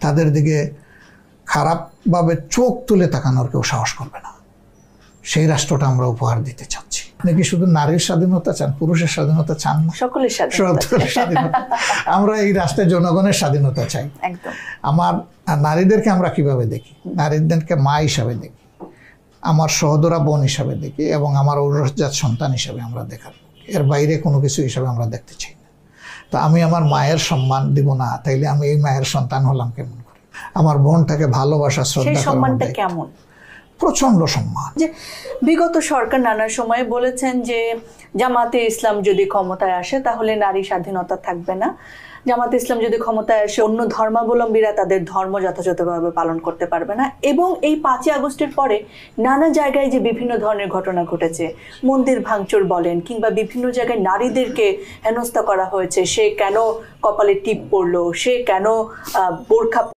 তাদের দিকে খারাপভাবে চোখ তুলে তাকানোর কেউ সাহস করবে না। সেই রাষ্ট্রটা আমরা উপহার দিতে চাচ্ছি। আপনি কি শুধু নারীর স্বাধীনতা চান, পুরুষের স্বাধীনতা চান না? সকলের স্বাধীনতা। আমরা এই রাষ্ট্রের জনগণের স্বাধীনতা চাই। একদম। আমার নারীদেরকে আমরা কিভাবে দেখি? নারীদেরকে মা হিসাবে দেখি, আমার সহোদরা বোন হিসাবে দেখি, এবং আমার ঔরসজাত সন্তান হিসাবে আমরা দেখার, এর বাইরে কোনো কিছু হিসাবে আমরা দেখতে চাই না। তো আমি আমার মায়ের সম্মান দিব না, তাইলে আমি এই মায়ের সন্তান হলাম কেমন করে? আমার বোনটাকে ভালোবাসা, শ্রদ্ধা করা, সম্মানটা কেমন? প্রচন্ড সম্মান। যে বিগত সরকার নানা সময় বলেছেন যে জামাতে ইসলাম যদি ক্ষমতায় আসে তাহলে নারী স্বাধীনতা থাকবে না, জামাতে ইসলাম যদি ক্ষমতায় আসে অন্য ধর্মাবলম্বীরা তাদের ধর্ম যথাযথভাবে পালন করতে পারবে না। এবং এই 5ই আগস্টের পরে নানা জায়গায় যে বিভিন্ন ধরনের ঘটনা ঘটেছে, মন্দির ভাঙচুর বলেন কিংবা বিভিন্ন জায়গায় নারীদেরকে হেনস্থা করা হয়েছে, সে কেন কপালে টিপ পড়লো, সে কেন বোরখা